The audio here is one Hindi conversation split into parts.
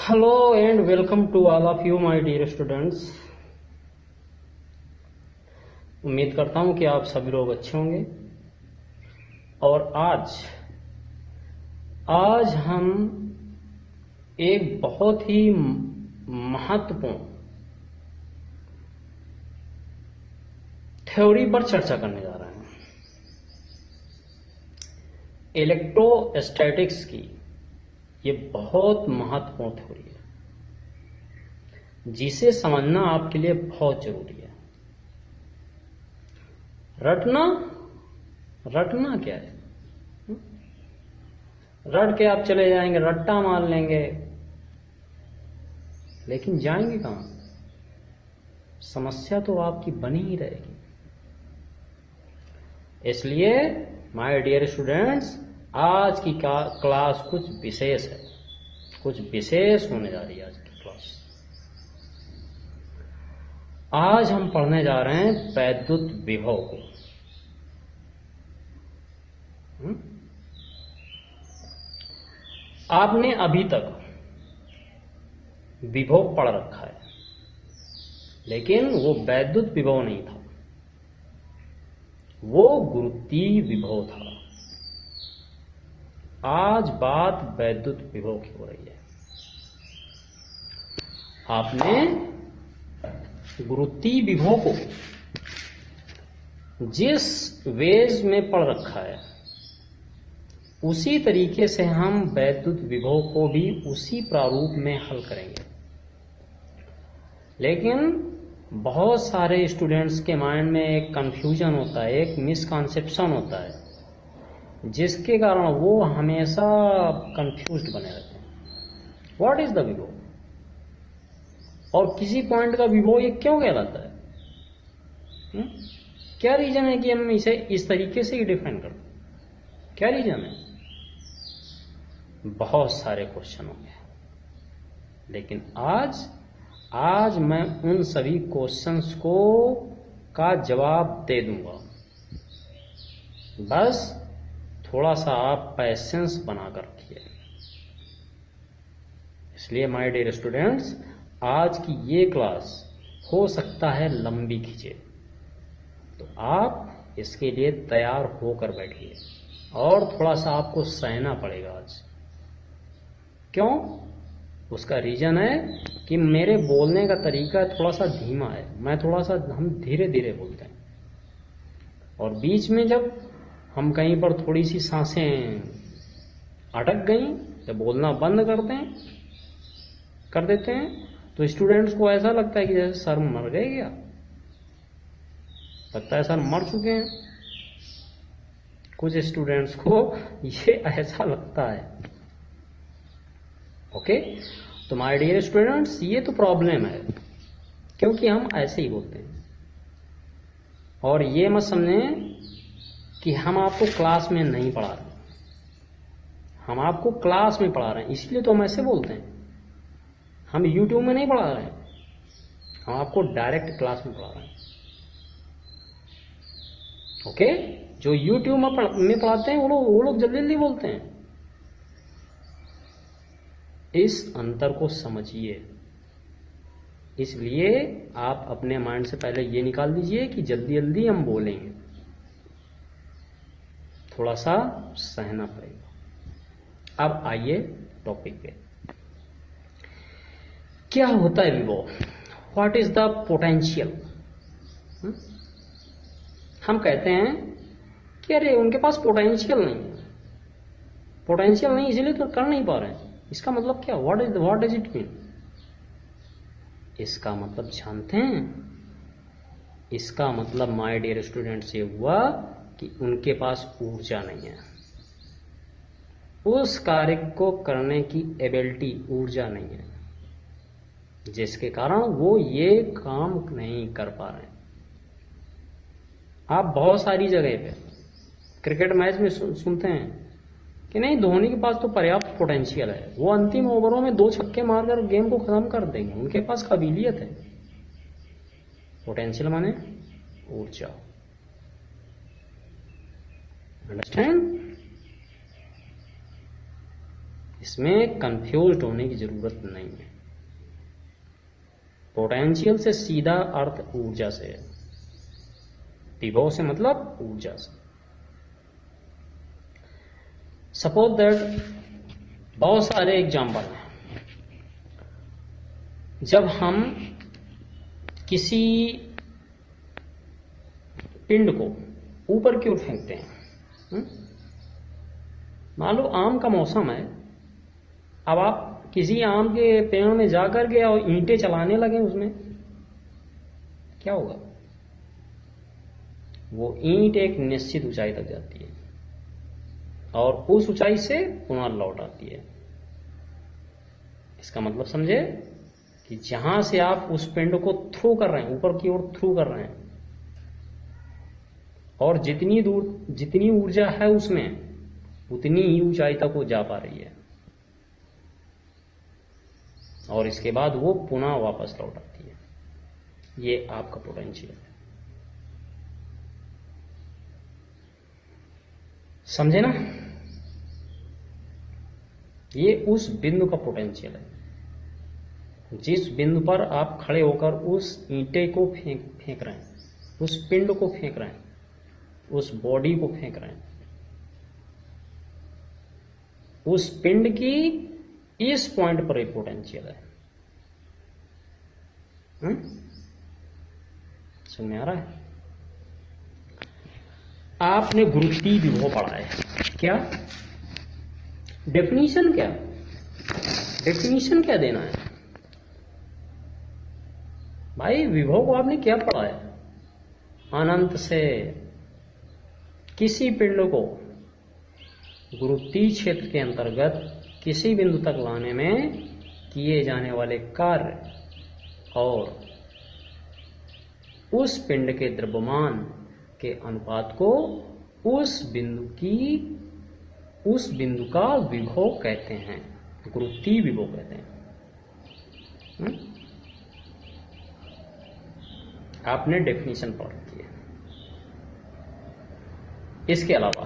Hello and welcome to all of you my dear students। उम्मीद करता हूं कि आप सभी लोग अच्छे होंगे। और आज हम एक बहुत ही महत्वपूर्ण थ्योरी पर चर्चा करने जा रहे हैं, इलेक्ट्रोस्टैटिक्स की। ये बहुत महत्वपूर्ण थ्योरी है जिसे समझना आपके लिए बहुत जरूरी है। रटना क्या है? रट के आप चले जाएंगे, रट्टा मार लेंगे, लेकिन जाएंगे कहां? समस्या तो आपकी बनी ही रहेगी। इसलिए माय डियर स्टूडेंट्स, आज की क्लास कुछ विशेष है, कुछ विशेष होने जा रही है आज की क्लास। आज हम पढ़ने जा रहे हैं वैद्युत विभव को। आपने अभी तक विभव पढ़ रखा है, लेकिन वो वैद्युत विभव नहीं था, वो गुरुत्वीय विभव था। आज बात वैद्युत विभव की हो रही है। आपने गुरुत्वीय विभव को जिस वेज में पढ़ रखा है, उसी तरीके से हम वैद्युत विभव को भी उसी प्रारूप में हल करेंगे। लेकिन बहुत सारे स्टूडेंट्स के माइंड में एक कंफ्यूजन होता है, एक मिसकॉन्सेप्शन होता है, जिसके कारण वो हमेशा कंफ्यूज्ड बने रहते हैं। व्हाट इज द विभव, और किसी पॉइंट का विभव ये क्यों कहलाता है? क्या रीजन है कि हम इसे इस तरीके से ही डिफाइन करते हैं? क्या रीजन है? बहुत सारे क्वेश्चन होंगे, लेकिन आज मैं उन सभी क्वेश्चंस का जवाब दे दूंगा। बस थोड़ा सा आप पैसेंस बनाकर रखिए। इसलिए माय डियर स्टूडेंट्स, आज की ये क्लास हो सकता है लंबी खींचे, तो आप इसके लिए तैयार होकर बैठिए। और थोड़ा सा आपको सहना पड़ेगा आज। क्यों? उसका रीजन है कि मेरे बोलने का तरीका थोड़ा सा धीमा है, हम धीरे धीरे बोलते हैं, और बीच में जब हम कहीं पर थोड़ी सी सांसें अटक गई, जब बोलना बंद कर देते हैं, तो स्टूडेंट्स को ऐसा लगता है कि जैसे सर मर गए क्या, लगता है सर मर चुके हैं। कुछ स्टूडेंट्स को ये ऐसा लगता है। ओके, तो माय डियर स्टूडेंट्स, ये तो प्रॉब्लम है, क्योंकि हम ऐसे ही बोलते हैं। और ये मत समझें कि हम आपको क्लास में नहीं पढ़ा रहे, हम आपको क्लास में पढ़ा रहे हैं, इसलिए तो हम ऐसे बोलते हैं। हम यूट्यूब में नहीं पढ़ा रहे हैं, हम आपको डायरेक्ट क्लास में पढ़ा रहे हैं। ओके, जो यूट्यूब में पढ़ाते हैं वो लोग जल्दी जल्दी बोलते हैं। इस अंतर को समझिए। इसलिए आप अपने माइंड से पहले ये निकाल दीजिए कि जल्दी जल्दी हम बोलेंगे, थोड़ा सा सहना पड़ेगा। अब आइए टॉपिक पे। क्या होता है विभव? What is the potential? हम कहते हैं कि अरे उनके पास पोटेंशियल नहीं है, पोटेंशियल नहीं इसलिए तो कर नहीं पा रहे हैं। इसका मतलब क्या? What does it mean? इसका मतलब जानते हैं? इसका मतलब माय डियर स्टूडेंट्स ये हुआ कि उनके पास ऊर्जा नहीं है, उस कार्य को करने की एबिलिटी, ऊर्जा नहीं है, जिसके कारण वो ये काम नहीं कर पा रहे हैं। आप बहुत सारी जगह पे क्रिकेट मैच में सुनते हैं कि नहीं, धोनी के पास तो पर्याप्त पोटेंशियल है, वो अंतिम ओवरों में 2 छक्के मारकर गेम को खत्म कर देंगे, उनके पास काबिलियत है। पोटेंशियल माने ऊर्जा। अंडरस्टैंड? इसमें कंफ्यूज होने की जरूरत नहीं है। पोटेंशियल से सीधा अर्थ ऊर्जा से है, विभव से मतलब ऊर्जा से। सपोज दैट बहुत सारे एग्जाम्पल हैं। जब हम किसी पिंड को ऊपर की ओर फेंकते हैं, मान लो आम का मौसम है, अब आप किसी आम के पेड़ में जाकर के और ईंटें चलाने लगे उसमें, क्या होगा? वो ईंट एक निश्चित ऊंचाई तक जाती है और उस ऊंचाई से पुनः लौट आती है। इसका मतलब समझे कि जहां से आप उस पिंड को थ्रू कर रहे हैं, ऊपर की ओर थ्रू कर रहे हैं, और जितनी दूर जितनी ऊर्जा है उसमें उतनी ही ऊंचाई तक वो जा पा रही है, और इसके बाद वो पुनः वापस लौट आती है। ये आपका पोटेंशियल है, समझे ना? ये उस बिंदु का पोटेंशियल है जिस बिंदु पर आप खड़े होकर उस ईंटे को फेंक रहे हैं, उस पिंड को फेंक रहे हैं, उस बॉडी को फेंक रहे हैं। उस पिंड की इस पॉइंट पर एक पोटेंशियल है। समझ में आ रहा है? आपने गुरुत्वीय विभव पढ़ा है क्या? डेफिनेशन क्या? डेफिनेशन क्या देना है भाई? विभव को आपने क्या पढ़ा है? अनंत से किसी पिंड को गुरुत्वीय क्षेत्र के अंतर्गत किसी बिंदु तक लाने में किए जाने वाले कार्य और उस पिंड के द्रव्यमान के अनुपात को उस बिंदु का विभव कहते हैं, गुरुत्वीय विभव कहते हैं। आपने डेफिनेशन पढ़ रखी है। इसके अलावा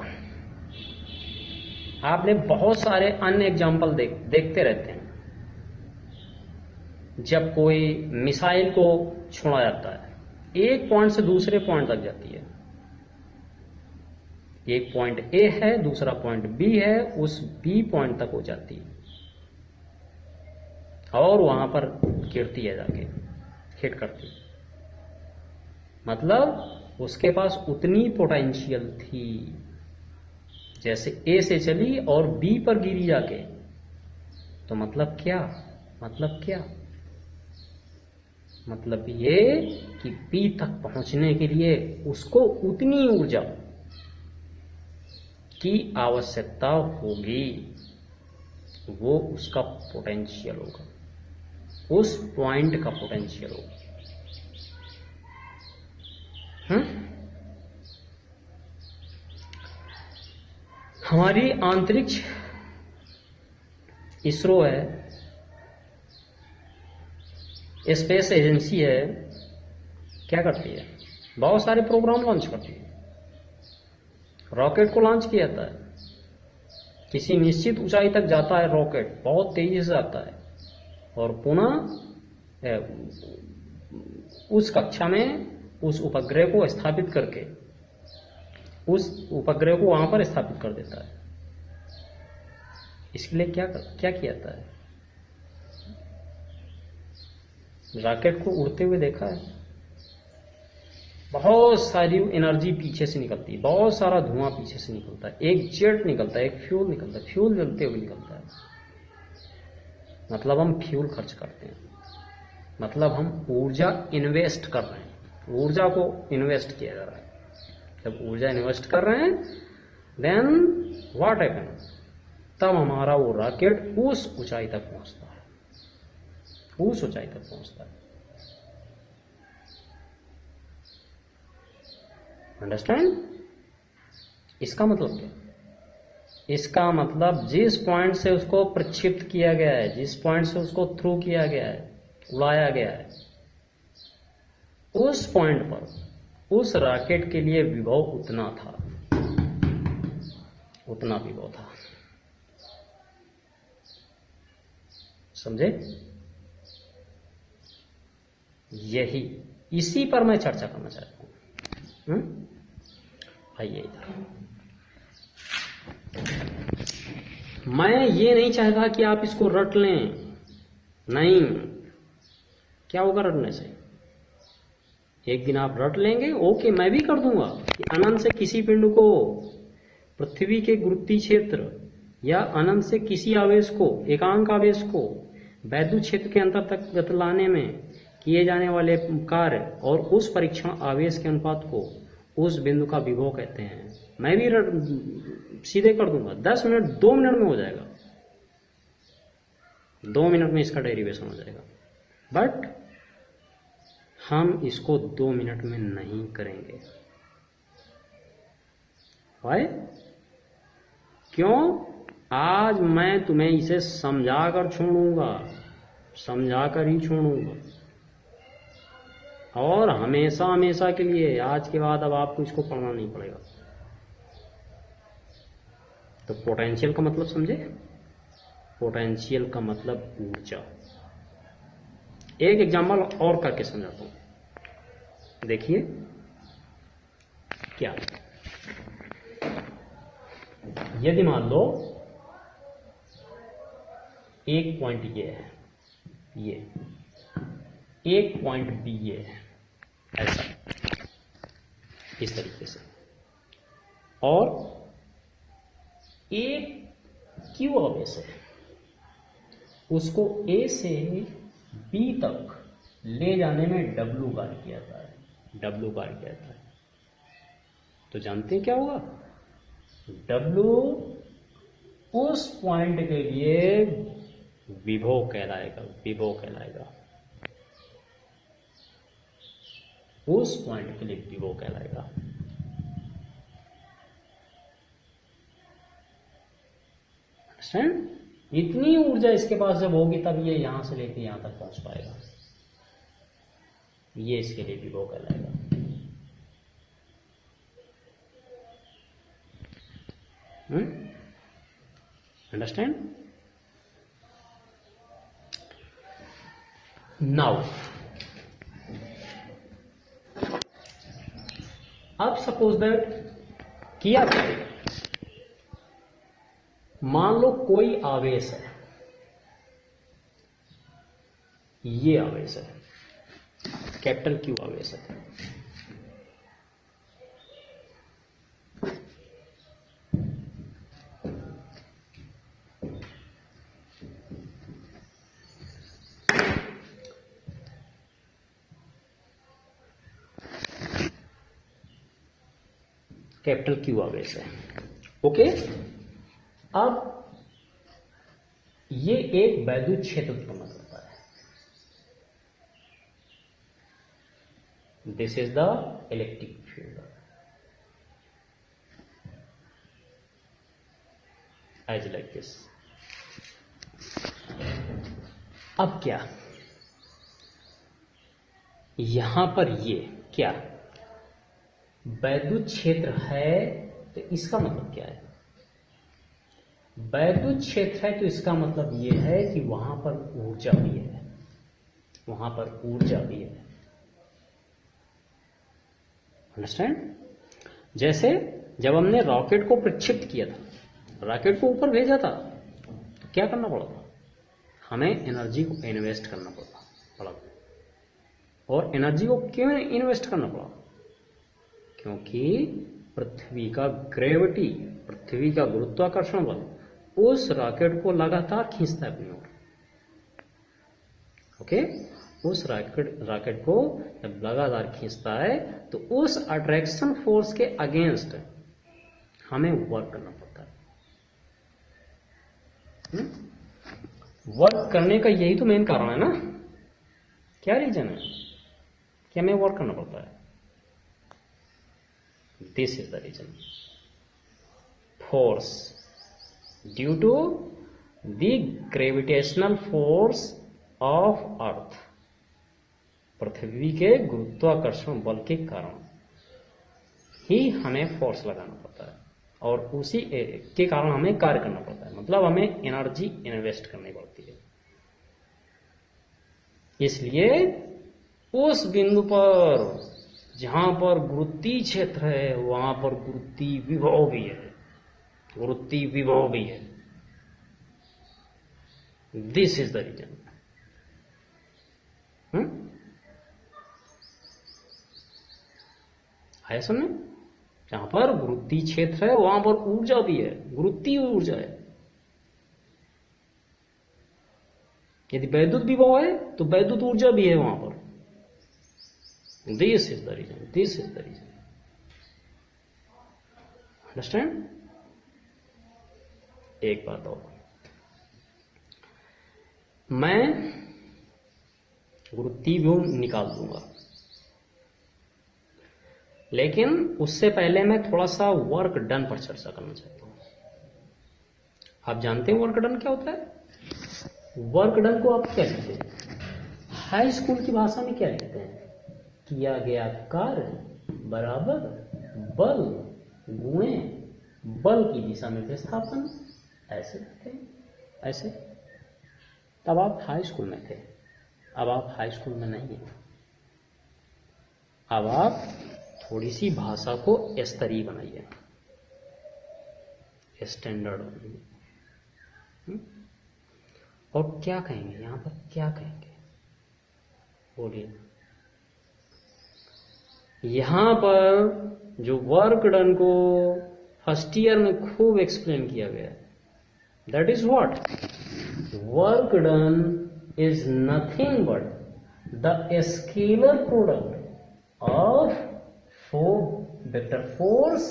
आपने बहुत सारे अन्य एग्जाम्पल देखते रहते हैं। जब कोई मिसाइल को छोड़ा जाता है, एक पॉइंट से दूसरे पॉइंट तक जाती है। एक पॉइंट ए है, दूसरा पॉइंट बी है, उस बी पॉइंट तक हो जाती है और वहां पर गिरती है, जाके हिट करती है। मतलब उसके पास उतनी पोटेंशियल थी जैसे ए से चली और बी पर गिरी जाके। तो मतलब क्या? मतलब ये कि बी तक पहुंचने के लिए उसको उतनी ऊर्जा की आवश्यकता होगी, वो उसका पोटेंशियल होगा, उस पॉइंट का पोटेंशियल होगा। हमारी अंतरिक्ष इसरो है, स्पेस एजेंसी है, क्या करती है? बहुत सारे प्रोग्राम लॉन्च करती है। रॉकेट को लॉन्च किया जाता है, किसी निश्चित ऊंचाई तक जाता है रॉकेट, बहुत तेजी से जाता है और पुनः उस कक्षा में उस उपग्रह को स्थापित करके उस उपग्रह को वहां पर स्थापित कर देता है। इसके लिए क्या किया जाता है? रॉकेट को उड़ते हुए देखा है? बहुत सारी एनर्जी पीछे से निकलती है, बहुत सारा धुआं पीछे से निकलता है, एक जेट निकलता है, एक फ्यूल निकलता है, फ्यूल जलते हुए निकलता है। मतलब हम फ्यूल खर्च करते हैं, मतलब हम ऊर्जा इन्वेस्ट कर रहे हैं, ऊर्जा को इन्वेस्ट किया जा रहा है। जब ऊर्जा इन्वेस्ट कर रहे हैं देन व्हाट हैपन, तब हमारा वो रॉकेट उस ऊंचाई तक पहुंचता है, उस ऊंचाई तक पहुंचता है। अंडरस्टैंड? इसका मतलब क्या? इसका मतलब जिस पॉइंट से उसको प्रक्षिप्त किया गया है, जिस पॉइंट से उसको थ्रू किया गया है, उड़ाया गया है, उस पॉइंट पर उस रॉकेट के लिए विभव उतना था, उतना विभव था। समझे? इसी पर मैं चर्चा करना चाहता हूं। आइए इधर। मैं ये नहीं चाहता कि आप इसको रट लें, नहीं। क्या होगा रटने से? एक दिन आप रट लेंगे, ओके, मैं भी कर दूंगा कि अनंत से किसी पिंड को पृथ्वी के गुरुत्वीय क्षेत्र या अनंत से किसी आवेश को, एकांक आवेश को वैद्युत क्षेत्र के अंतर तक लाने में किए जाने वाले कार्य और उस परीक्षण आवेश के अनुपात को उस बिंदु का विभव कहते हैं। मैं भी सीधे कर दूंगा, 10 मिनट 2 मिनट में हो जाएगा, 2 मिनट में इसका डेरिवेशन हो जाएगा। बट हम इसको 2 मिनट में नहीं करेंगे। वाई? क्यों? आज मैं तुम्हें इसे समझा कर छोड़ूंगा, समझा कर ही छोड़ूंगा, और हमेशा हमेशा के लिए। आज के बाद अब आपको इसको पढ़ना नहीं पड़ेगा। तो पोटेंशियल का मतलब समझे? पोटेंशियल का मतलब ऊर्जा। एक एग्जांपल और करके समझाता हूं, देखिए क्या। यदि मान लो एक पॉइंट ये है, ये एक पॉइंट बी ये है, ऐसा, इस तरीके से, और एक क्यू आवेश है, उसको ए से बी तक ले जाने में डब्ल्यू कार्य किया जाता है, डब्ल्यू कार्य किया जाता है। तो जानते हैं क्या होगा? डब्ल्यू उस पॉइंट के लिए विभव कहलाएगा, विभव कहलाएगा, उस पॉइंट के लिए विभव कहलाएगा। अंडरस्टैंड? इतनी ऊर्जा इसके पास जब होगी तब ये यहां से लेके यहां तक पहुंच पाएगा, ये इसके लिए विभव कहलाएगा। अंडरस्टैंड? नाउ अब सपोज दैट किया जाएगा, मान लो कोई आवेश है, ये आवेश है, कैपिटल क्यू आवेश है, कैपिटल क्यू आवेश है। ओके, अब ये एक वैद्युत क्षेत्र उत्पन्न करता है। This is the electric field as like this. अब क्या, यहां पर ये क्या वैद्युत क्षेत्र है, तो इसका मतलब क्या है? वैद्युत क्षेत्र है तो इसका मतलब ये है कि वहां पर ऊर्जा भी है, वहां पर ऊर्जा भी है। अंडरस्टैंड? जैसे जब हमने रॉकेट को प्रक्षिप्त किया था, रॉकेट को ऊपर भेजा था, तो क्या करना पड़ा था? हमें एनर्जी को इन्वेस्ट करना पड़ा। और एनर्जी को क्यों इन्वेस्ट करना पड़ा? क्योंकि पृथ्वी का ग्रेविटी, पृथ्वी का गुरुत्वाकर्षण बल उस रॉकेट को लगातार खींचता है अपनी ओर। ओके, उस रॉकेट को जब लगातार खींचता है तो उस अट्रैक्शन फोर्स के अगेंस्ट हमें वर्क करना पड़ता है। वर्क करने का यही तो मेन कारण है ना। क्या रीजन है कि हमें वर्क करना पड़ता है? This is the reason. Force due to the gravitational force of earth, पृथ्वी के गुरुत्वाकर्षण बल के कारण ही हमें फोर्स लगाना पड़ता है, और उसी के कारण हमें कार्य करना पड़ता है। मतलब हमें एनर्जी इन्वेस्ट करनी पड़ती है। इसलिए उस बिंदु पर जहां पर गुरुत्वीय क्षेत्र है वहां पर गुरुत्वीय विभव भी है, गुरुत्वीय विभव भी है। This is the region. है समझ? जहां पर गुरुत्वीय क्षेत्र है वहां पर ऊर्जा भी है, गुरुत्वीय ऊर्जा है। यदि वैद्युत विभव है तो वैद्युत ऊर्जा भी है वहां पर। This is the region, this is the region. Understand? एक बात और, मैं गुरुत्वीय विभव निकाल दूंगा, लेकिन उससे पहले मैं थोड़ा सा वर्क डन पर चर्चा करना चाहता हूं। आप जानते हैं वर्क डन क्या होता है? वर्क डन को आप क्या लिखते हैं? हाई स्कूल की भाषा में क्या लिखते हैं? किया गया कार्य बराबर बल गुणे बल की दिशा में विस्थापन, ऐसे लिखते हैं, ऐसे। तब आप हाई स्कूल में थे, अब आप हाई स्कूल में नहीं है। अब आप थोड़ी सी भाषा को स्तरीय बनाइए, स्टैंडर्ड बनाइए। और क्या कहेंगे यहां पर, क्या कहेंगे? बोलिए। यहां पर जो वर्क डन को फर्स्ट ईयर में खूब एक्सप्लेन किया गया, that is what? Work done is nothing but the scalar product of vector force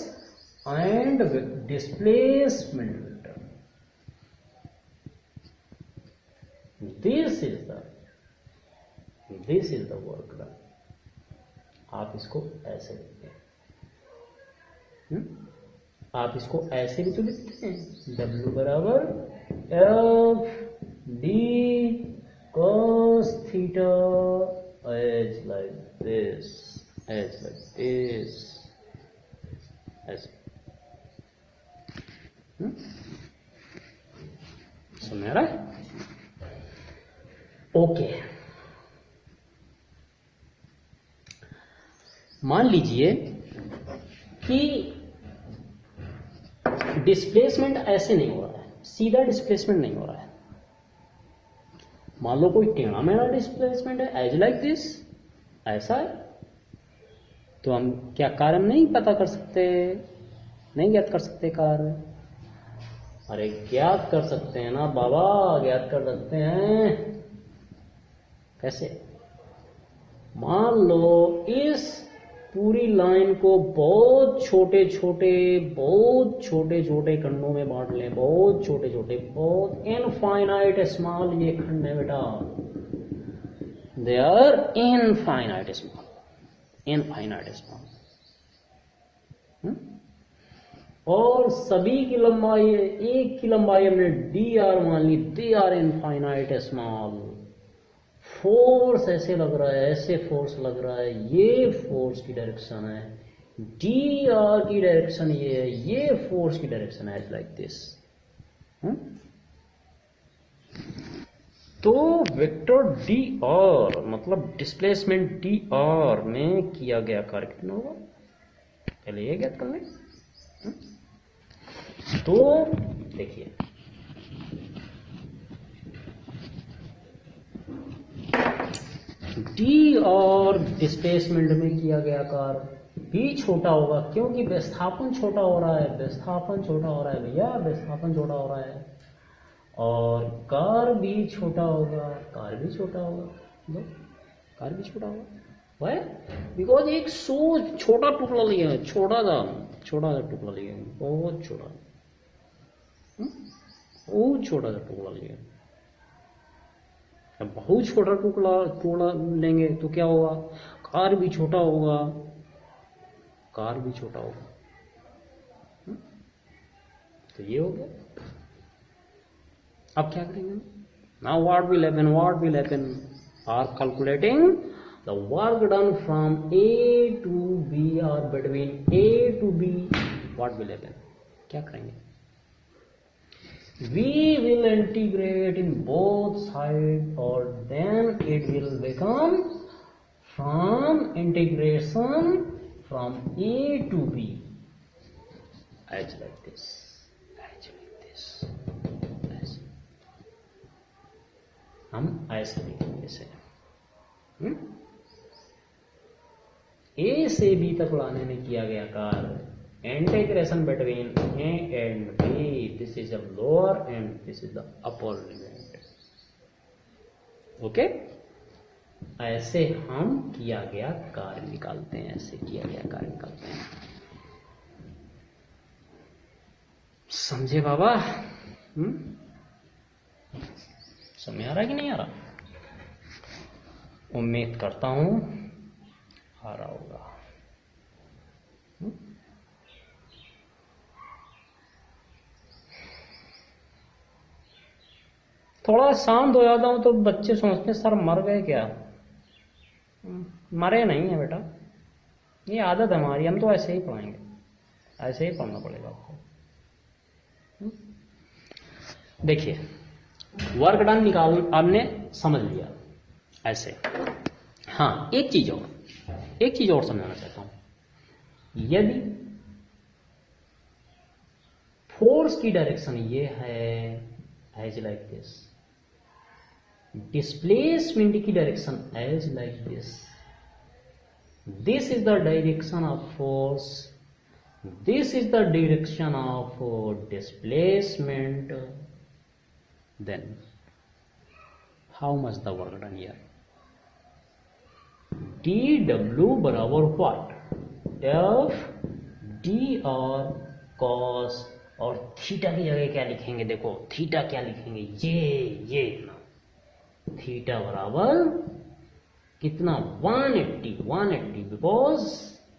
and displacement vector. This is the work done. आप इसको ऐसे लिखते हैं, आप इसको ऐसे भी तो लिखते हैं, W बराबर F d cos theta as like this, as like this, ऐसे। समझ आ रहा है? ओके। मान लीजिए कि डिस्प्लेसमेंट ऐसे नहीं हो रहा है, सीधा डिस्प्लेसमेंट नहीं हो रहा है। मान लो कोई टेढ़ा मेढ़ा डिस्प्लेसमेंट है, एज लाइक दिस, ऐसा है। तो हम क्या कार्य नहीं पता कर सकते, नहीं ज्ञात कर सकते कार्य? अरे ज्ञात कर सकते हैं ना बाबा, ज्ञात कर सकते हैं। कैसे? मान लो इस पूरी लाइन को बहुत छोटे छोटे खंडों में बांट लें, बहुत छोटे छोटे, बहुत इनफाइनाइट स्मॉल ये खंड है बेटा, दे आर इनफाइनाइट स्मॉल। और सभी की लंबाई, एक की लंबाई हमने डी आर मान ली, they are infinite small. Force ऐसे लग रहा है, ऐसे फोर्स लग रहा है, ये फोर्स की डायरेक्शन है, डी आर की डायरेक्शन ये है, ये फोर्स की डायरेक्शन है, लाइक दिस। तो वेक्टर डी आर मतलब डिस्प्लेसमेंट डी आर में किया गया कार्य कितना होगा, पहले ये ज्ञात कर लें। तो देखिए, डी और डिस्प्लेसमेंट में किया गया कार्य भी छोटा होगा, क्योंकि विस्थापन छोटा हो रहा है, विस्थापन छोटा हो रहा है भैया, विस्थापन छोटा हो रहा है। और कार भी छोटा होगा, कार भी छोटा होगा, कार भी छोटा होगा। वाई? बिकॉज एक छोटा टुकड़ा लिया है, छोटा सा टुकड़ा लिया है, बहुत छोटा, बहुत छोटा सा टुकड़ा लिया है। बहुत छोटा टुकड़ा लेंगे तो क्या होगा, कार भी छोटा होगा, कार भी छोटा होगा। तो ये हो गया। अब क्या करेंगे? Now what will happen, are calculating the work done from A to B और between A to B, what will happen, क्या करेंगे? we will integrate in both sides, or then it will become from integration from A to B, as like this, ऐसे हम ऐसे लिखेंगे इसे। ए से बी तक लाने में किया गया कार्य integration between A and B. This is the lower and this is the upper limit. Okay, ऐसे हम किया गया कार्य निकालते हैं, ऐसे किया गया कार्य निकालते हैं। समझे बाबा? समझ आ रहा कि नहीं आ रहा? उम्मीद करता हूं आ रहा होगा। थोड़ा शांत हो जाता हूं तो बच्चे सोचते हैं सर मर गए क्या? मरे नहीं है बेटा, ये आदत है हमारी, हम तो ऐसे ही पढ़ाएंगे, ऐसे ही पढ़ना पड़ेगा आपको। देखिए, वर्क डन निकाल आपने समझ लिया ऐसे। हाँ, एक चीज और समझाना चाहता हूं। यदि फोर्स की डायरेक्शन ये है, एज लाइक दिस, डिस्प्लेसमेंट की direction as like this, this is the direction of force, this is the direction of displacement, then how much the work done here? dw बराबर what? f d और cos, और थीटा की जगह क्या लिखेंगे? देखो थीटा क्या लिखेंगे, ये थीटा बराबर कितना? 180 because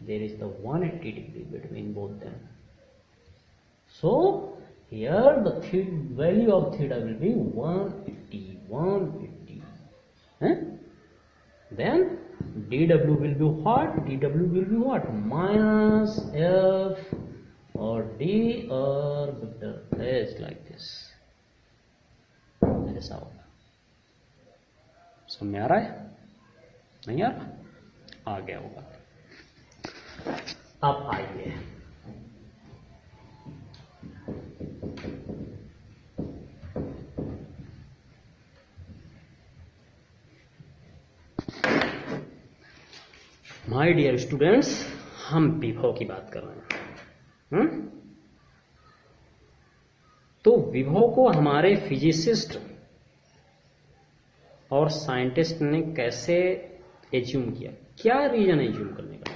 there is the 180 degree between both them. So here the value of theta will be 180. Then dw will be what? dw will be what? Minus f or d or vector is like this, ऐसा होगा। समझ में आ रहा है? नहीं आ रहा? आ गया होगा। अब आइए, माय डियर स्टूडेंट्स, हम विभव की बात कर रहे हैं। तो विभव को हमारे फिजिसिस्ट और साइंटिस्ट ने कैसे एज्यूम किया? क्या रीजन है एज्यूम करने का?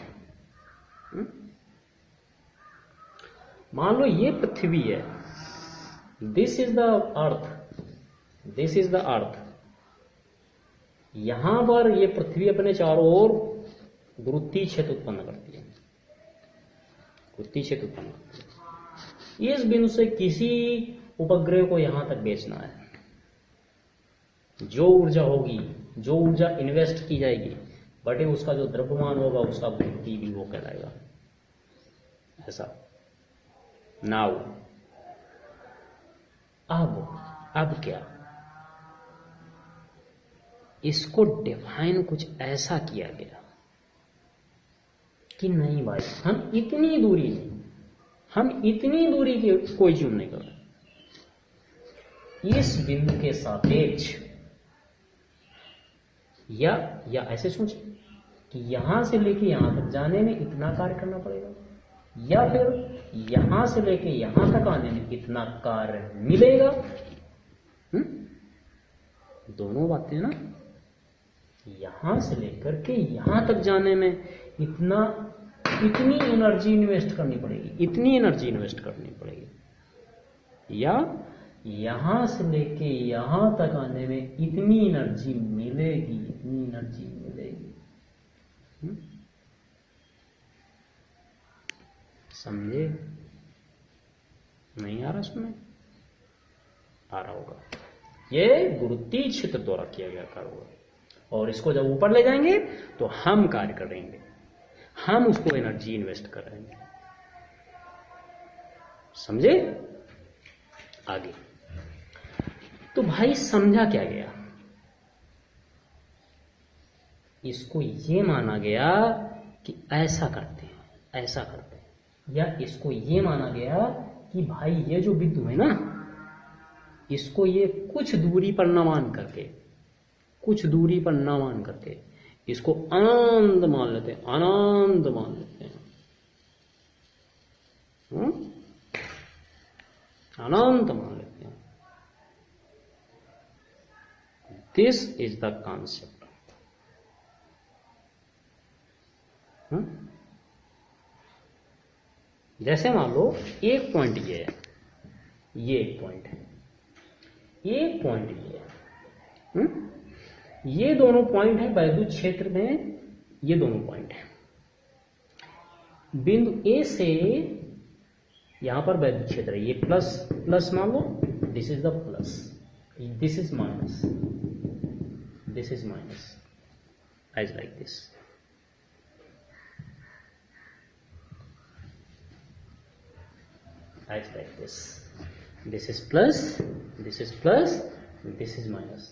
मान लो ये पृथ्वी है, दिस इज द अर्थ, यहां पर ये पृथ्वी अपने चारों ओर गुरुत्वीय क्षेत्र उत्पन्न करती है, इस बिंदु से किसी उपग्रह को यहां तक बेचना है, जो ऊर्जा होगी, जो ऊर्जा इन्वेस्ट की जाएगी, बटे उसका जो द्रव्यमान होगा उसका गुरुत्वीय भी वो कहलाएगा, ऐसा। नाउ अब क्या, इसको डिफाइन कुछ ऐसा किया गया कि नहीं भाई, हम इतनी दूरी की कोई जूम नहीं कर रहे, इस बिंदु के सापेक्ष, या ऐसे सोचें कि यहां से लेके यहां तक जाने में इतना कार्य करना पड़ेगा, या फिर यहां से लेके यहां तक आने में इतना कार्य मिलेगा। दोनो't बातें ना, यहां से लेकर के यहां तक जाने में इतनी एनर्जी इन्वेस्ट करनी पड़ेगी, या यहां से लेके यहां तक आने में इतनी एनर्जी मिलेगी। समझे? नहीं आ रहा? सुने? आ रहा होगा। ये गुरुत्वीय क्षेत्र द्वारा किया गया कार्य होगा, और इसको जब ऊपर ले जाएंगे तो हम कार्य करेंगे, हम उसको एनर्जी इन्वेस्ट करेंगे। समझे? आगे तो भाई समझा क्या गया, इसको ये माना गया कि ऐसा करते हैं, ऐसा करते हैं, या इसको ये माना गया कि भाई ये जो बिंदु है ना, इसको ये कुछ दूरी पर न मान करके, कुछ दूरी पर न मान करके इसको अनंत मान लेते हैं, अनंत मान लेते हैं, अनंत मान लेते हैं। This is the concept. जैसे मान लो एक पॉइंट ये है, ये एक पॉइंट है, एक पॉइंट ये है, ये दोनों पॉइंट है वैद्युत क्षेत्र में, ये दोनों पॉइंट है। बिंदु ए से यहां पर वैद्युत क्षेत्र है, ये प्लस प्लस मान लो, this is the plus, this is minus, this is minus, as like this. As like this. This is plus, this is plus, this is minus.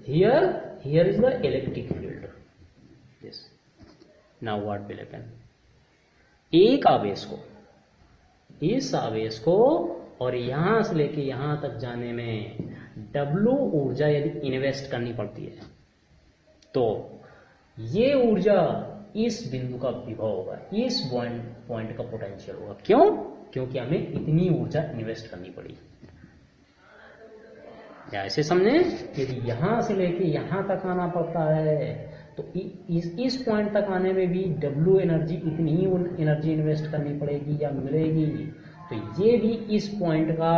Here is the electric field. Yes. Now what will happen? एक आवेश को, इस आवेश को और यहां से लेके यहां तक जाने में W ऊर्जा यदि इन्वेस्ट करनी पड़ती है, तो ये ऊर्जा इस बिंदु का विभव होगा, इस पॉइंट का पोटेंशियल होगा। क्यों? क्योंकि हमें इतनी ऊर्जा इन्वेस्ट करनी पड़ी। या ऐसे समझे, यदि यहां से लेके यहां तक आना पड़ता है तो इस पॉइंट तक आने में भी W एनर्जी, इतनी ही एनर्जी इन्वेस्ट करनी पड़ेगी या मिलेगी, तो ये भी इस पॉइंट का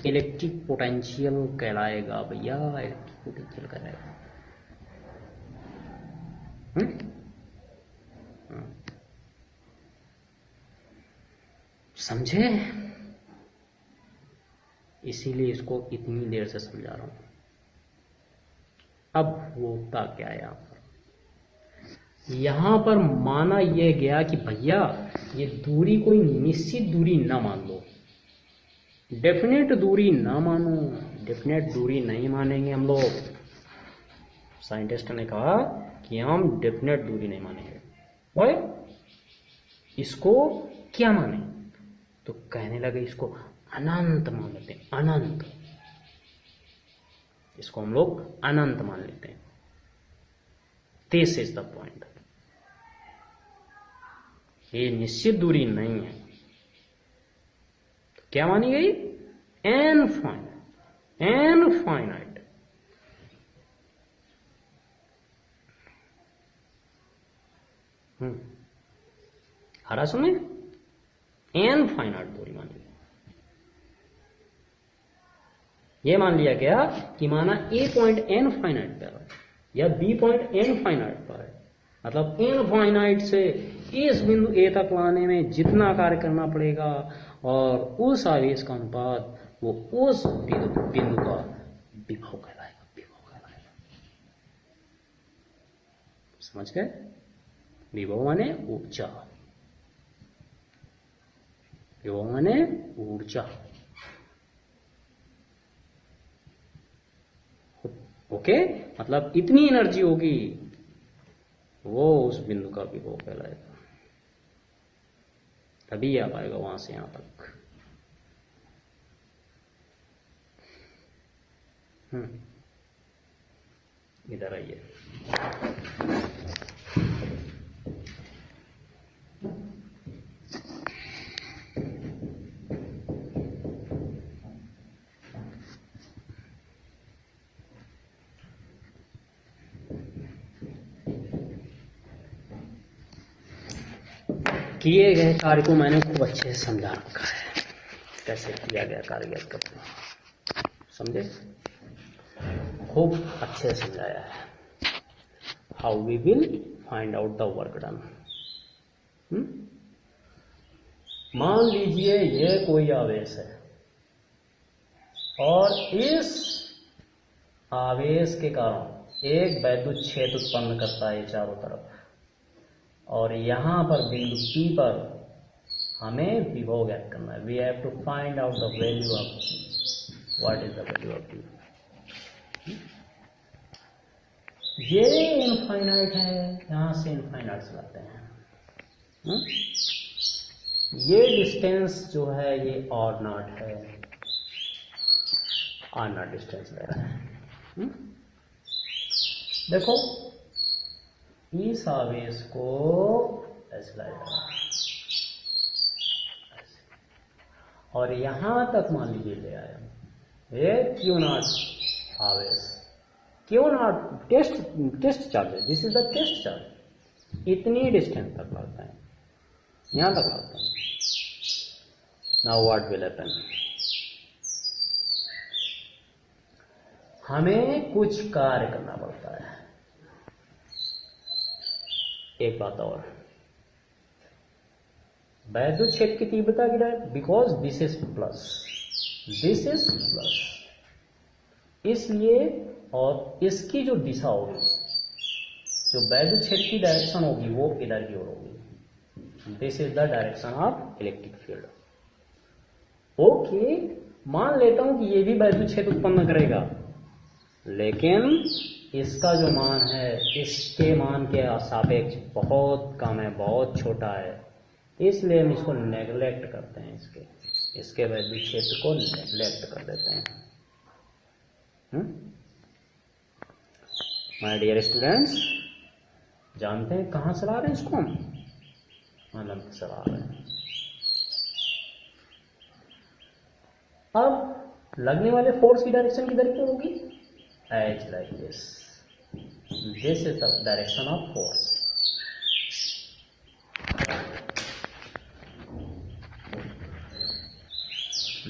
इलेक्ट्रिक पोटेंशियल कहलाएगा भैया, इलेक्ट्रिक पोटेंशियल कहलाएगा। समझे? इसीलिए इसको इतनी देर से समझा रहा हूं। अब होता क्या है यहां पर माना यह गया कि भैया ये दूरी कोई निश्चित दूरी ना मान लो, डेफिनेट दूरी ना मानो, डेफिनेट दूरी नहीं मानेंगे हम लोग। साइंटिस्ट ने कहा कि हम डेफिनेट दूरी नहीं मानेंगे, और इसको क्या माने, तो कहने लगे इसको अनंत मान लेते हैं, अनंत, इसको हम लोग अनंत मान लेते हैं। This is the point. ये निश्चित दूरी नहीं है, तो क्या मानी गई? Infinite, infinite. हरा सुने, एन फाइनाइट दूरी मान ली। ये मान लिया गया कि माना ए पॉइंट एन फाइनाइट पर है या बी पॉइंट एन फाइनाइट पर है, मतलब एन फाइनाइट से इस बिंदु ए तक लाने में जितना कार्य करना पड़ेगा और उस आवेश का अनुपात वो उस बिंदु का विभव कहलाएगा, विभव कहलाएगा। समझ गए? विभव माने ऊर्जा, विभव माने ऊर्जा। ओके, मतलब इतनी एनर्जी होगी, वो उस बिंदु का विभव कहलाएगा, तभी आ पाएगा वहां से यहां तक। इधर आइए। किए गए कार्य को मैंने खूब अच्छे से समझा रखा है, कैसे किया गया कार्य याद करते हैं, समझे? खूब अच्छे से समझाया है। How we will find out the work done. मान लीजिए ये कोई आवेश है और इस आवेश के कारण एक वैद्युत क्षेत्र उत्पन्न करता है चारों तरफ, और यहां पर बिंदु P पर हमें विभव ज्ञात करना है। We have to find out the value of P। What is the value of P? ये इनफाइनाइट है, यहां से इनफाइनाइट चलाते हैं। ये डिस्टेंस जो है ये आर नॉट है, आर नॉट डिस्टेंस ले रहा है। देखो इस आवेश को ऐसे लाया और यहां तक मान लीजिए ले आया, ये क्यू नॉट आवेश, क्यू नॉट टेस्ट चार्ज है, this is the test charge, इतनी डिस्टेंस तक लगता है, यहां तक लगता है। नाउ व्हाट विल हैपन, हमें कुछ कार्य करना पड़ता है। एक बात और, वैद्युत क्षेत्र की तीव्रता की direction, because this is plus, this is plus, इसलिए और इसकी जो दिशा होगी, जो वैद्युत क्षेत्र की डायरेक्शन होगी वो इधर की ओर होगी। This is the direction of electric field. Okay, मान लेता हूं कि ये भी वैद्युत क्षेत्र उत्पन्न करेगा, लेकिन इसका जो मान है इसके मान के सापेक्ष बहुत कम है, बहुत छोटा है, इसलिए हम इसको नेग्लेक्ट करते हैं, इसके वैद्युत क्षेत्र को नेग्लेक्ट कर देते हैं। माय डियर स्टूडेंट्स, जानते हैं कहां चला रहे हैं इसको हम, अनंत चला रहे हैं। अब लगने वाले फोर्स की डायरेक्शन किधर की होगी, as like this, this is the direction of force.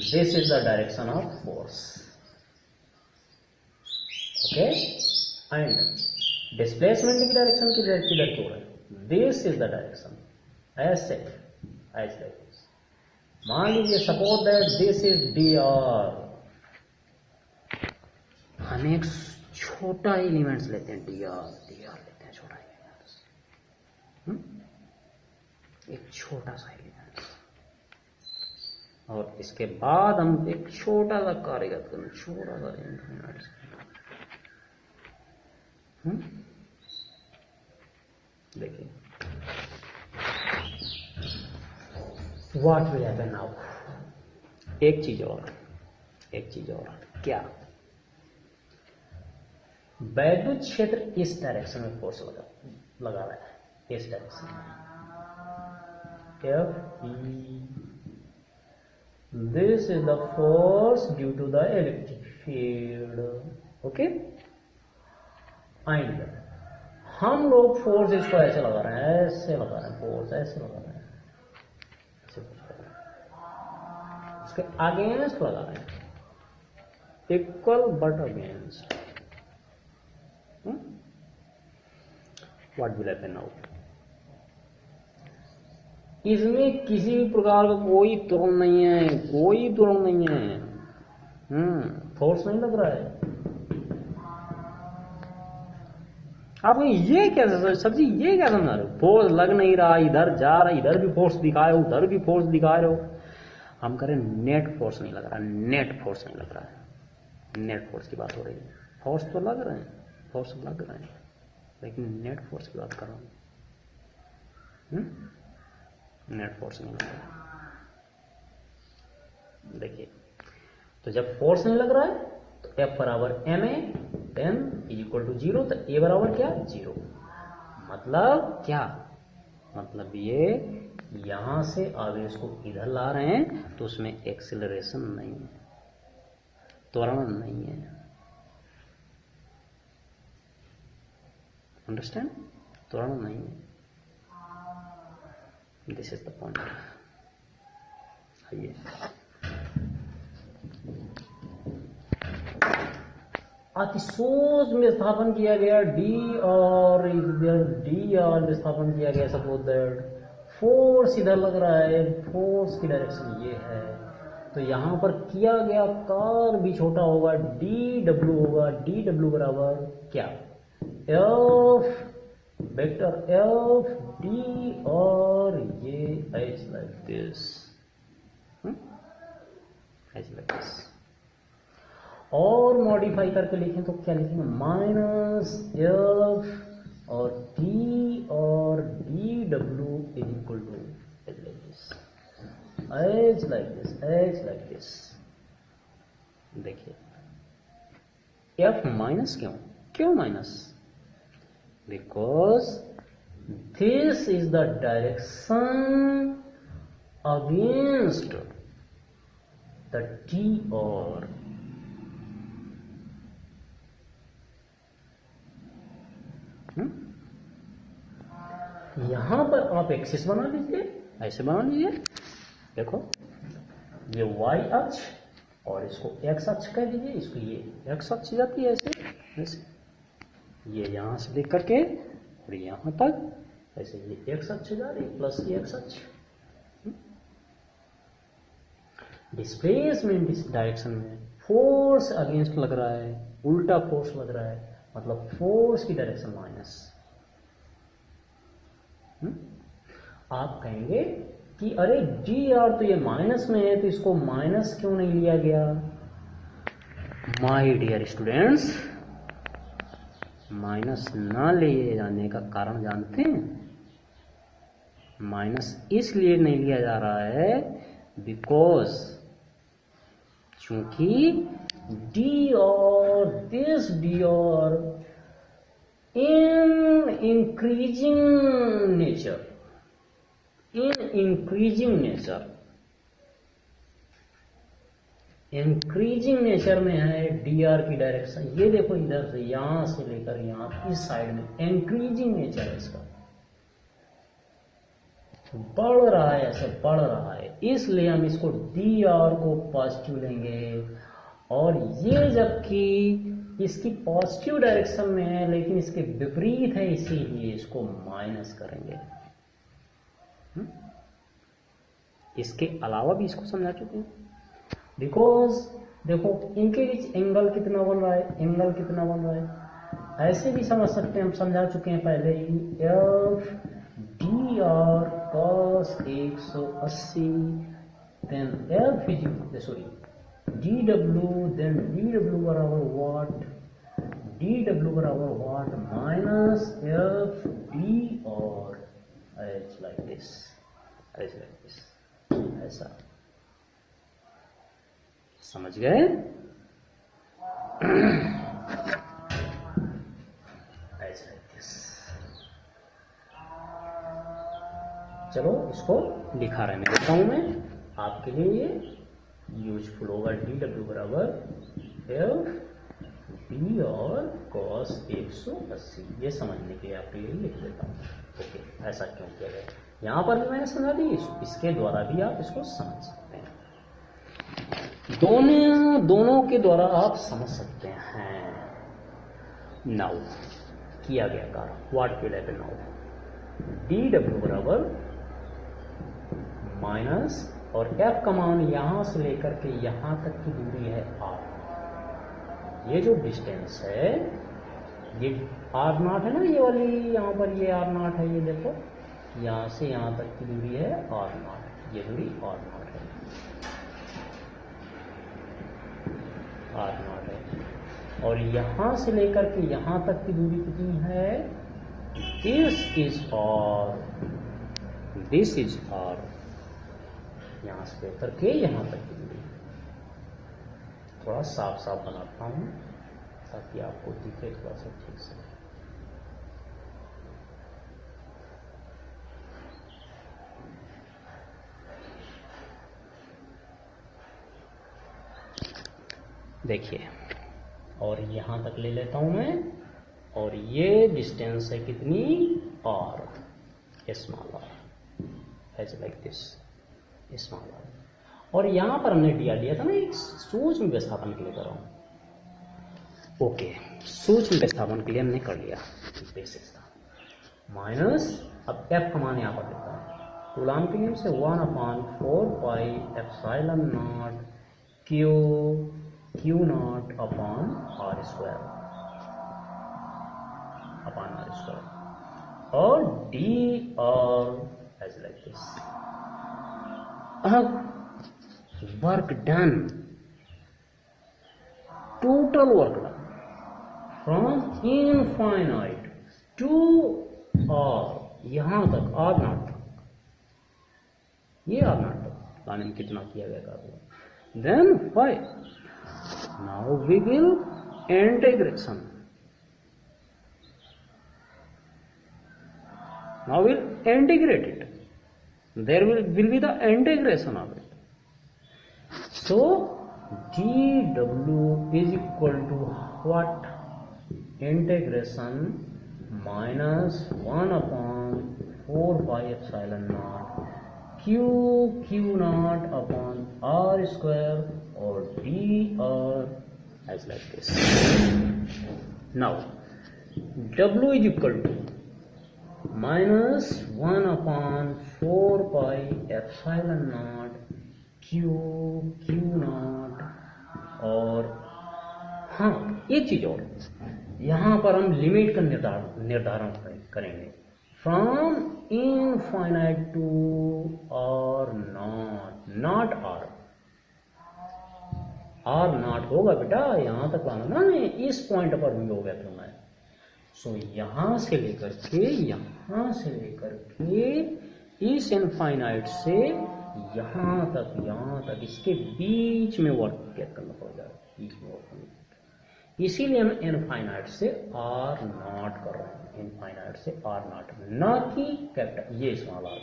This is the direction of force. Okay, and displacement की डायरेक्शन किधर किधर की हो रहा है, this is the direction, ऐसे ऐसे। मान लीजिए suppose that this is dr, हम एक छोटा एलिमेंट्स लेते हैं, dr लेते हैं, छोटा एलिमेंट्स, एक छोटा सा एलिमेंट्स, और इसके बाद हम एक छोटा सा कार्यगत करें, छोटा सा इनफाइनाइट। देखिए व्हाट विल हैपन नाउ, एक चीज और क्या, वैद्युत क्षेत्र इस डायरेक्शन में फोर्स लगा रहा है, इस डायरेक्शन में, F this is the force due to the electric field, okay, and हम लोग फोर्स इसको ऐसे लगा रहे हैं, ऐसे लगा रहे हैं, फोर्स ऐसे लगा रहे हैं, ऐसे इसके अगेंस्ट लगा रहे हैं, equal but against. What will happen now, इसमें किसी भी प्रकार का कोई त्वरण नहीं है, कोई त्वरण नहीं है, फोर्स नहीं लग रहा है। आप ये कैसे सर जी, ये क्या समझा रहे हो, फोर्स लग नहीं रहा, इधर जा रहा, इधर भी फोर्स दिखा रहे हो, उधर भी फोर्स दिखा रहे हो। हम करें नेट फोर्स नहीं लग रहा, नेट फोर्स नहीं लग रहा है, नेट फोर्स की बात हो रही है। फोर्स तो लग रहे हैं, फोर्स लग रहे हैं, लेकिन नेट फोर्स की बात कर रहा हूं, नेट फोर्स नहीं लग रहा। देखिए, तो जब फोर्स नहीं लग रहा है तो F बराबर ma, then is equal to 0, तो A बराबर क्या, 0। मतलब क्या, मतलब ये यहां से आवेश को इधर ला रहे हैं तो उसमें एक्सेलरेशन नहीं है, त्वरण नहीं है, अंडरस्टैंड, त्वरण नहीं है। This is the point. आइए, अतिशोष में स्थापन किया गया dr, इधर dr में स्थापन किया गया, सपोज दैट फोर्स इधर लग रहा है, फोर्स की डायरेक्शन ये है, तो यहां पर किया गया कार्य भी छोटा होगा, dw होगा, dw बराबर क्या, f वेक्टर f d, और ये h like this, h like this. और मॉडिफाई करके लिखें तो क्या लिखेंगे, माइनस एफ और टी और D W is equal to as like this. देखिए एफ माइनस क्यों minus, because this is the direction against the T और यहां पर आप एक्सिस बना लीजिए, ऐसे बना लीजिए। देखो ये y अक्ष और इसको x अक्ष कह दीजिए, इसको ये x अक्ष जाती है ऐसे ऐसे, ये यहां से देख करके और यहां तक ऐसे ये x अक्ष जा रही है प्लस ये x अक्ष। डिस्प्लेसमेंट इस डायरेक्शन में फोर्स अगेंस्ट लग रहा है, उल्टा फोर्स लग रहा है, मतलब फोर्स की डायरेक्शन माइनस। आप कहेंगे कि अरे डी आर तो ये माइनस में है तो इसको माइनस क्यों नहीं लिया गया। माय डियर स्टूडेंट्स, माइनस ना लिए जाने का कारण जानते हैं? माइनस इसलिए नहीं लिया जा रहा है बिकॉज क्योंकि डी और दिस डी और in increasing nature में है डी आर की डायरेक्शन। ये देखो इधर से यहां से लेकर यहां इस साइड में इंक्रीजिंग नेचर है इसका, बढ़ रहा है, ऐसे बढ़ रहा है, इसलिए हम इसको डी आर को पॉजिटिव लेंगे। और ये जबकि इसकी पॉजिटिव डायरेक्शन में है लेकिन इसके विपरीत है, इसीलिए इसको माइनस करेंगे। इसके अलावा भी इसको समझा चुके हैं। बिकॉज देखो इनके बीच एंगल कितना बन रहा है, एंगल कितना बन रहा है, ऐसे भी समझ सकते हैं, हम समझा चुके हैं पहले ही। F D R cos 180 then F is sorry dw, then dw बराबर व्हाट, dw बराबर व्हाट माइनस एफ डी और एच लाइक दिस, ऐसा समझ गए? ऐसा लाइक दिस। चलो इसको लिखा रहे मैं लिखता हूं मैं आपके लिए, ये यूजफुल होगा। डी डब्ल्यू बराबर एफ डी और कॉस 180, ये समझने के लिए आपके लिए लिख देता हूँ। ओके, ऐसा क्यों किया गया, यहाँ पर भी मैंने समझा दी, इसके द्वारा भी आप इसको समझ सकते हैं, दोनों के द्वारा आप समझ सकते हैं। नाउ किया गया कार्य, what will happen now, D W बराबर माइनस और एफ का मान यहां से लेकर के यहां तक की दूरी है आर। ये जो डिस्टेंस है ये आर नॉट है ना, ये वाली यहां पर ये आर नॉट है, ये देखो यहां से यहां तक की दूरी है आर नॉट, ये दूरी आर नॉट है, आर नॉट है। और यहां से लेकर के यहां तक की दूरी कितनी है, this is R, this is R, यहां से लेकर के यहां तक की दूरी। थोड़ा साफ साफ बनाता हूं ताकि आपको दिखे थोड़ा सा ठीक से। देखिए, और यहां तक ले लेता हूं मैं, और ये डिस्टेंस है कितनी, आर, स्मॉल आर, ऐसे लाइक दिस, स्मॉल आर। और यहां पर हमने डी आर लिया था ना, एक सूक्ष्म विस्थापन के लिए कर रहा हूं। ओके, सूक्ष्म विस्थापन के लिए हमने कर लिया, बेसिक्स था माइनस, अब एफ का मान यहां पर लिखा है कूलॉम के नियम से 1/4 pi epsilon not Q not upon R square, और D R as like this. अब work done, total work done from infinite to r, यहां तक r naught तक, ये r naught तक लाने में कितना किया गया कार्य। then why now we will integration, now we'll integrate it, there will be the integration of it. So dw is equal to what? Integration minus 1 upon 4 pi epsilon naught q naught upon r square or dr as like this. Now w is equal to minus 1 upon 4 pi epsilon naught q naught, और हाँ एक चीज और, यहां पर हम लिमिट का निर्धारण करेंगे from infinite to R naught, naught R naught होगा बेटा, यहां तक लाना ना, इस पॉइंट पर भी हो गया तुम्हें। सो यहां से लेकर के इस इनफाइनाइट से यहां तक इसके बीच में वर्क करना पड़ेगा, बीच में वर्क करना। इसीलिए हम इनफाइनाइट से आर नॉट कर रहे हैं, इनफाइनाइट से आर नॉट, ना कि कैपिटल ये स्मॉल आर,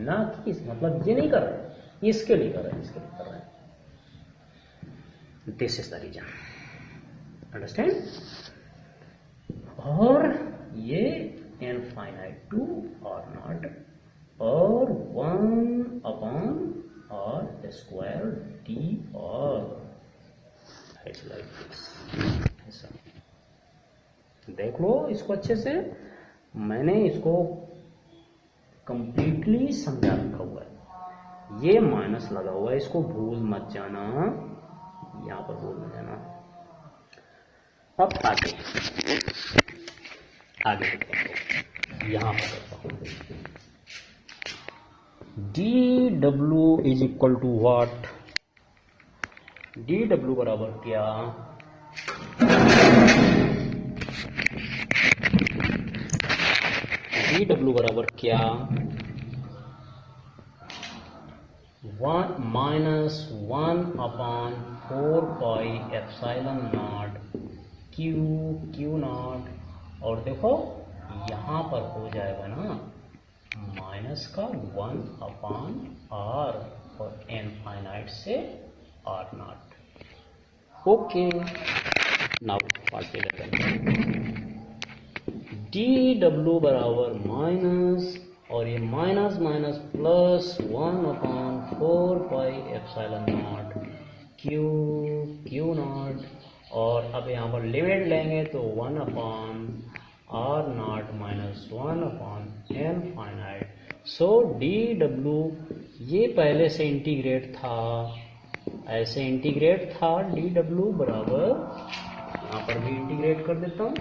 ना कि मतलब ये नहीं कर रहे हैं, इसके लिए कर रहे हैं, इसके लिए कर रहे हैं। This is the region, understand. और ये इनफाइनाइट टू आर नॉट और 1 upon R square D R, ऐसा देख लो इसको अच्छे से, मैंने इसको कंप्लीटली समझा रखा हुआ है। ये माइनस लगा हुआ है, इसको भूल मत जाना, यहां पर भूल मत जाना। अब आगे यहां पर करता हूं, D W is equal to what, D W बराबर क्या, डी डब्ल्यू बराबर क्या, 1 minus 1 upon 4 pi epsilon not Q naught, और देखो यहां पर हो जाएगा ना माइनस का 1 अपॉन आर और इनफाइनाइट से R naught. Okay, now part D W बराबर माइनस, और ये minus minus plus 1 upon 4 pi epsilon not Q naught, और अब यहाँ पर लिमिट लेंगे तो 1 upon R naught minus 1 upon infinite. So D W ये पहले से इंटीग्रेट था, ऐसे इंटीग्रेट था, डी डब्ल्यू बराबर, यहाँ पर भी इंटीग्रेट कर देता हूँ,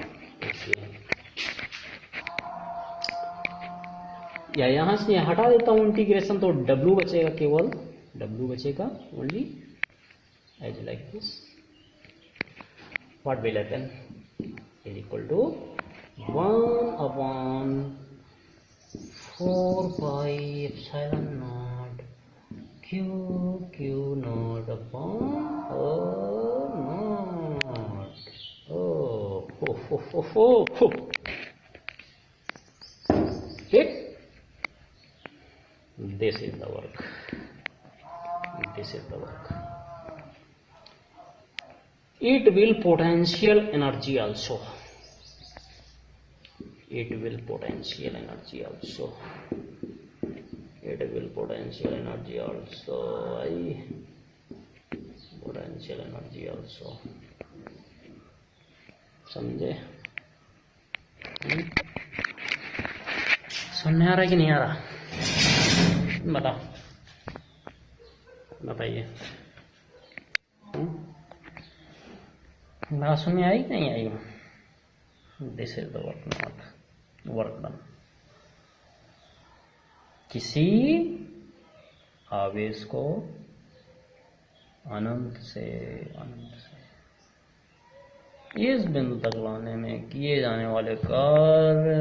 या यहां से हटा देता हूं इंटीग्रेशन, तो डब्ल्यू बचेगा, केवल डब्ल्यू बचेगा only as like this. What will happen is equal to 1 upon 4 pi epsilon not Q not upon naught. हो ठीक, this is the work, this is the work. It will potential energy also, it will potential energy also, it will potential energy also, potential energy also, समझे? सुनने आ रहा है कि नहीं आ रहा, बताइए, बात सुनने आई कि नहीं आई? This is the work, not work done. किसी आवेश को अनंत से इस बिंदु तक लाने में किए जाने वाले कार्य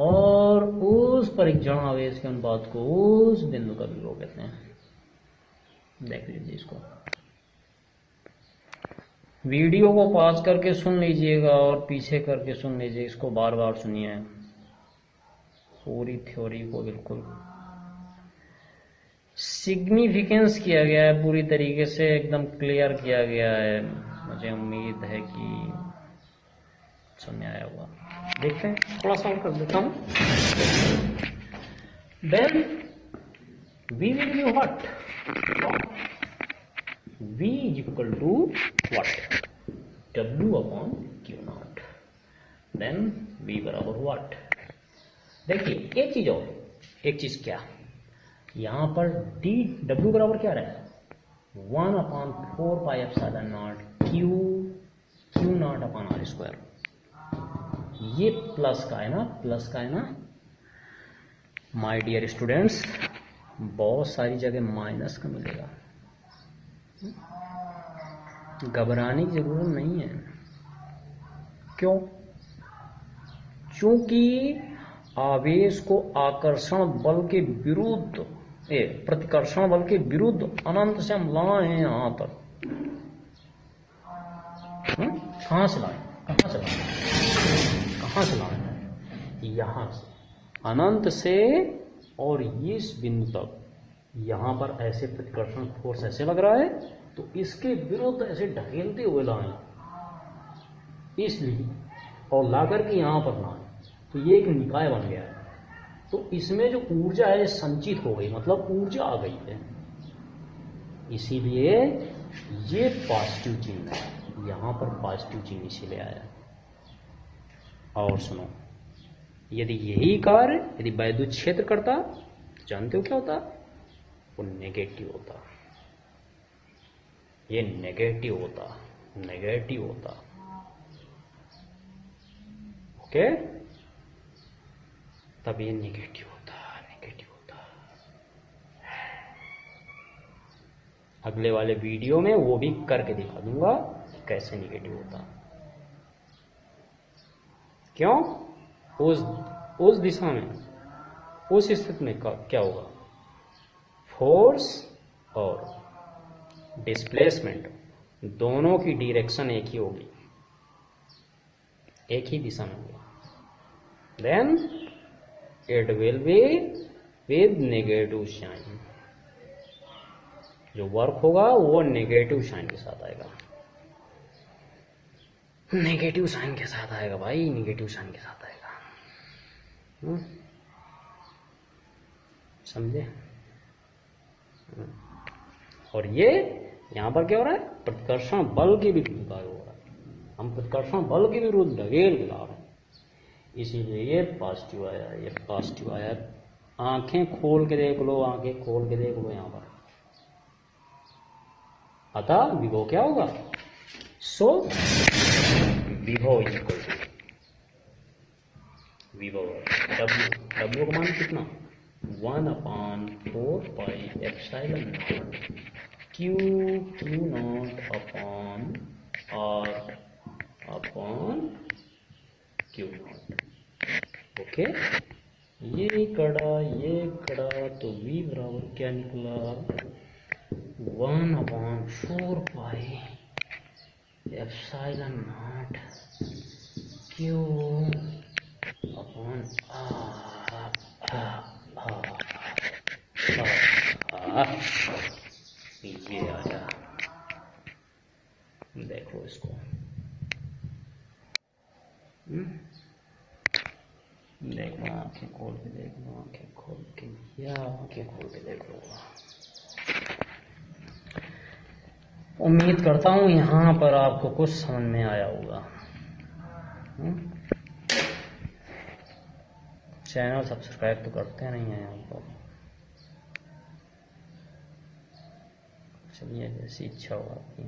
और उस परीक्षण आवेश के अनुपात को उस बिंदु का विभव कहते हैं। देख लीजिए इसको, वीडियो को पॉज करके सुन लीजिएगा और पीछे करके सुन लीजिए, इसको बार बार सुनिए, पूरी थ्योरी को बिल्कुल सिग्निफिकेंस किया गया है, पूरी तरीके से एकदम क्लियर किया गया है। मुझे उम्मीद है कि समझ में आया होगा। देखते हैं, थोड़ा सा और कर देता हूं। Then V will be what? V is equal to what? W upon Q naught. Then V बराबर what? देखिए एक चीज और, एक चीज क्या, यहां पर डी डब्ल्यू बराबर क्या रहा है, 1/4 pi epsilon not Q not upon R square. ये प्लस का है ना, प्लस का है ना माय डियर स्टूडेंट्स, बहुत सारी जगह माइनस का मिलेगा, घबराने की जरूरत नहीं है। क्यों? क्योंकि आवेश को आकर्षण बल के विरुद्ध, प्रतिकर्षण बल के विरुद्ध अनंत से हम लाए हैं यहां तक। कहां से लाए, कहां से लाए, कहां से लाए हैं, यहां से, अनंत से, और इस बिंदु तक यहां पर ऐसे प्रतिकर्षण फोर्स ऐसे लग रहा है, तो इसके विरुद्ध ऐसे ढकेलते हुए लाए इसलिए, और लाकर के यहां पर लाए, तो ये एक निकाय बन गया है। तो इसमें जो ऊर्जा है संचित हो गई, मतलब ऊर्जा आ गई है, इसीलिए ये पॉजिटिव चिन्ह है, यहां पर पॉजिटिव चिन्ह इसीलिए आया। और सुनो, यदि यही कार्य यदि वैद्युत क्षेत्र करता, तो जानते हो क्या होता, वो नेगेटिव होता, ये नेगेटिव होता, नेगेटिव होता। ओके, तब ये नेगेटिव होता, नेगेटिव होता। अगले वाले वीडियो में वो भी करके दिखा दूंगा कैसे नेगेटिव होता। क्यों? उस दिशा में, उस स्थिति में क्या होगा, फोर्स और डिस्प्लेसमेंट दोनों की डायरेक्शन एक ही होगी, एक ही दिशा में होगी। Then it will be with negative sign, जो वर्क होगा वो नेगेटिव साइन के साथ आएगा, नेगेटिव साइन के साथ आएगा भाई, नेगेटिव साइन के साथ आएगा। समझे? और ये यहां पर क्या हो रहा है, प्रतिकर्षण बल के विरुद्ध कार्य हो रहा है, हम प्रतिकर्षण बल के विरुद्ध ढकेल के ला रहे हैं, इसीलिए ये पॉजिटिव आया, ये पॉजिटिव आया। आंखें खोल के देख लो, आंखें खोल के देख लो, यहां पर अतः विभव क्या होगा, सो विभव इक्वल टू विभव डब्ल्यू का मान कितना, 1/4 pi epsilon not Q not upon R upon Q naught. Okay, ये कड़ा तो v बराबर क्या निकला, 1/4 pi epsilon not Q upon ये आया। देखो इसको, देखो, आंखें खोल के देख लो, आंखें खोल के, या आंखें खोल के देख लो। उम्मीद करता हूं यहां पर आपको कुछ समझ में आया होगा। चैनल सब्सक्राइब तो करते नहीं है यहाँ पर, चलिए जैसी इच्छा हो आपकी।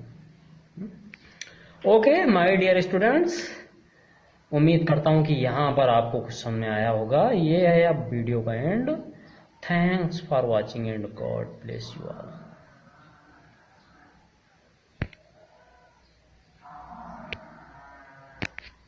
ओके माय डियर स्टूडेंट्स, उम्मीद करता हूं कि यहाँ पर आपको कुछ समझ में आया होगा। ये है अब वीडियो का and. Thanks for watching and God bless you all.